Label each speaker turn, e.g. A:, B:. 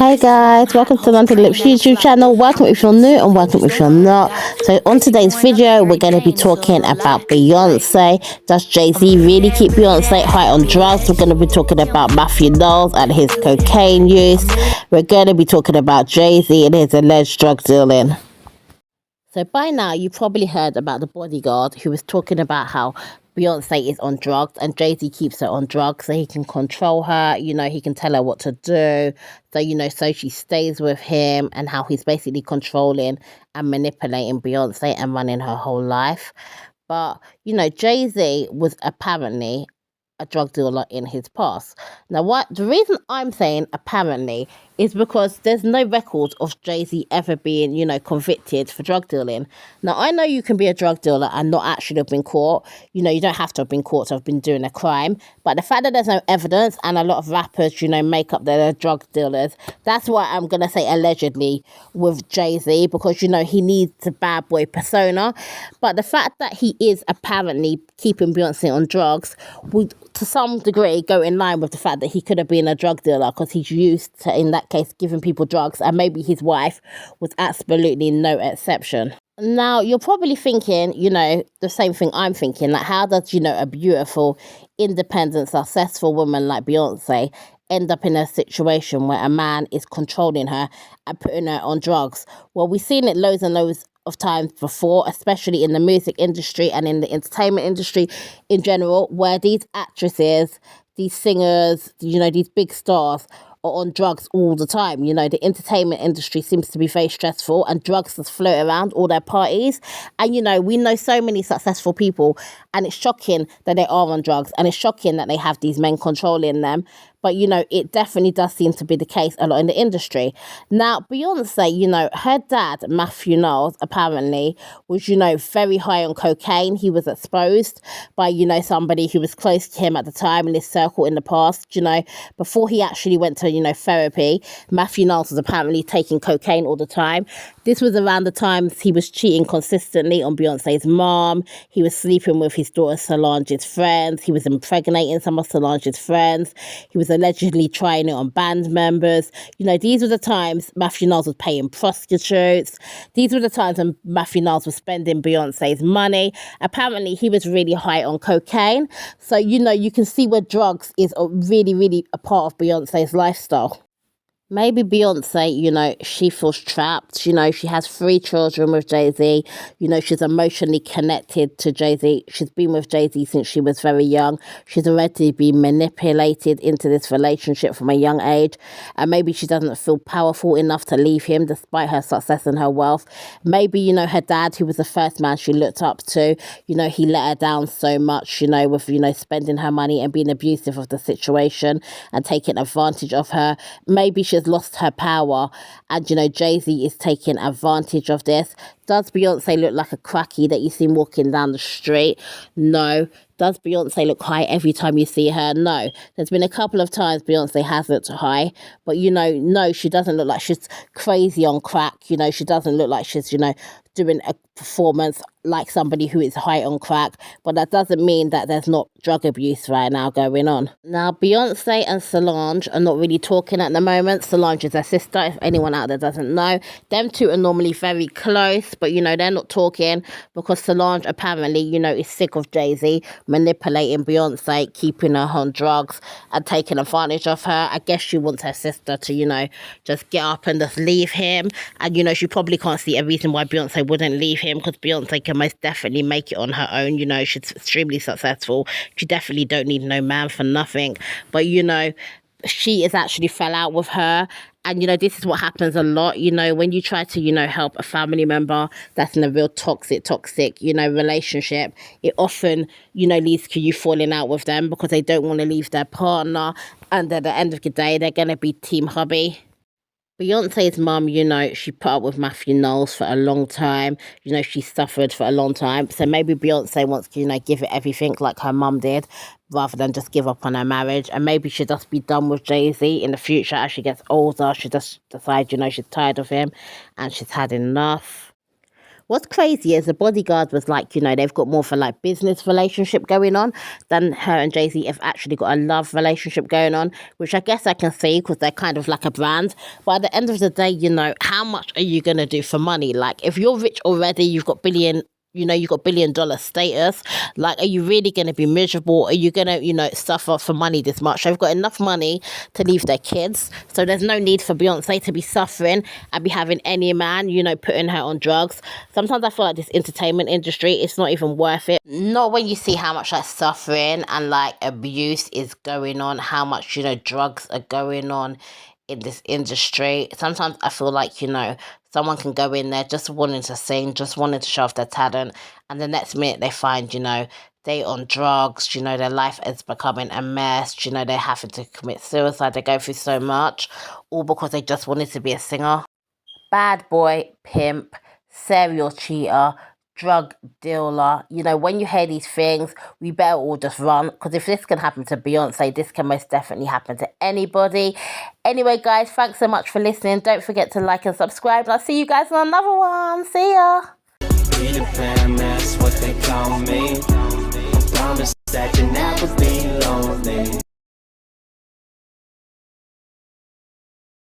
A: Hey guys, welcome to London Lips YouTube channel. Welcome if you're new and welcome if you're not. So on today's video, we're going to be talking about Beyonce. Does Jay-Z really keep Beyonce high on drugs? We're going to be talking about Matthew Knowles and his cocaine use. We're going to be talking about Jay-Z and his alleged drug dealing. So by now, you probably heard about the bodyguard who was talking about how Beyonce is on drugs and Jay-Z keeps her on drugs so he can control her, he can tell her what to do. So, so she stays with him, and how he's basically controlling and manipulating Beyonce and running her whole life. But, Jay-Z was apparently a drug dealer in his past. Now, the reason I'm saying apparently is because there's no record of Jay-Z ever being, convicted for drug dealing. Now, I know you can be a drug dealer and not actually have been caught. You don't have to have been caught to have been doing a crime. But the fact that there's no evidence, and a lot of rappers, make up that they're drug dealers, that's why I'm going to say allegedly with Jay-Z, because, he needs a bad boy persona. But the fact that he is apparently keeping Beyonce on drugs would, to some degree, go in line with the fact that he could have been a drug dealer, because he's used to, in that case, giving people drugs, and maybe his wife was absolutely no exception. Now, you're probably thinking, the same thing I'm thinking, like, how does, a beautiful, independent, successful woman like Beyonce end up in a situation where a man is controlling her and putting her on drugs? Well, we've seen it loads and loads of times before, especially in the music industry and in the entertainment industry in general, where these actresses, these singers, these big stars are on drugs all the time. The entertainment industry seems to be very stressful, and drugs just float around all their parties. And, we know so many successful people, and it's shocking that they are on drugs, and it's shocking that they have these men controlling them. But, it definitely does seem to be the case a lot in the industry. Now, Beyonce, her dad, Matthew Knowles, apparently was, very high on cocaine. He was exposed by, somebody who was close to him at the time in his circle in the past. Before he actually went to, therapy, Matthew Knowles was apparently taking cocaine all the time. This was around the times he was cheating consistently on Beyonce's mom. He was sleeping with his daughter Solange's friends. He was impregnating some of Solange's friends. He was allegedly trying it on band members. These were the times Matthew Knowles was paying prostitutes. These were the times when Matthew Knowles was spending Beyonce's money. Apparently, he was really high on cocaine. So, you can see where drugs is really, really a part of Beyonce's lifestyle. Maybe Beyonce, she feels trapped. She has 3 children with Jay-Z. She's emotionally connected to Jay-Z. She's been with Jay-Z since she was very young. She's already been manipulated into this relationship from a young age. And maybe she doesn't feel powerful enough to leave him despite her success and her wealth. Maybe, her dad, who was the first man she looked up to, he let her down so much, with, spending her money and being abusive of the situation and taking advantage of her. Maybe she's lost her power, and Jay-Z is taking advantage of this. Does Beyonce look like a cracky that you see walking down the street? No. Does Beyonce look high every time you see her? No. There's been a couple of times Beyonce has looked high, but no, she doesn't look like she's crazy on crack. She doesn't look like she's doing a performance like somebody who is high on crack. But that doesn't mean that there's not drug abuse right now going on. Now, Beyonce and Solange are not really talking at the moment. Solange is her sister, if anyone out there doesn't know. Them two are normally very close, but they're not talking because Solange apparently is sick of Jay-Z manipulating Beyonce, keeping her on drugs and taking advantage of her. I guess she wants her sister to just get up and just leave him. And she probably can't see a reason why Beyonce wouldn't leave him, because Beyonce can most definitely make it on her own. She's extremely successful. She definitely don't need no man for nothing. But she is actually fell out with her. And, this is what happens a lot, when you try to, help a family member that's in a real toxic, relationship, it often, leads to you falling out with them because they don't want to leave their partner. And at the end of the day, they're going to be team hubby. Beyonce's mum, she put up with Matthew Knowles for a long time. She suffered for a long time. So maybe Beyonce wants to, give it everything like her mum did, rather than just give up on her marriage. And maybe she'll just be done with Jay-Z in the future as she gets older. She just decides, she's tired of him and she's had enough. What's crazy is the bodyguard was like, you know, they've got more of a like business relationship going on than her and Jay-Z have actually got a love relationship going on, which I guess I can see because they're kind of like a brand. But at the end of the day, you know, how much are you going to do for money? Like, if you're rich already, you've got $1 billion status. Like, are you really going to be miserable? Are you going to, you know, suffer for money this much? They've got enough money to leave their kids. So there's no need for Beyonce to be suffering and be having any man, you know, putting her on drugs. Sometimes I feel like this entertainment industry, it's not even worth it. Not when you see how much like suffering and like abuse is going on, how much, you know, drugs are going on in this industry. Sometimes I feel like, you know, someone can go in there just wanting to sing, just wanting to show off their talent, and the next minute they find, you know, they on drugs, you know, their life is becoming a mess, you know, they're having to commit suicide, they go through so much, all because they just wanted to be a singer. Bad boy, pimp, serial cheater, drug dealer. You know, when you hear these things, we better all just run, because if this can happen to Beyonce, this can most definitely happen to anybody. Anyway, guys, thanks so much for listening. Don't forget to like and subscribe, and I'll see you guys on another one. See ya.
B: Be the fam, that's what they call me. I promise that you never be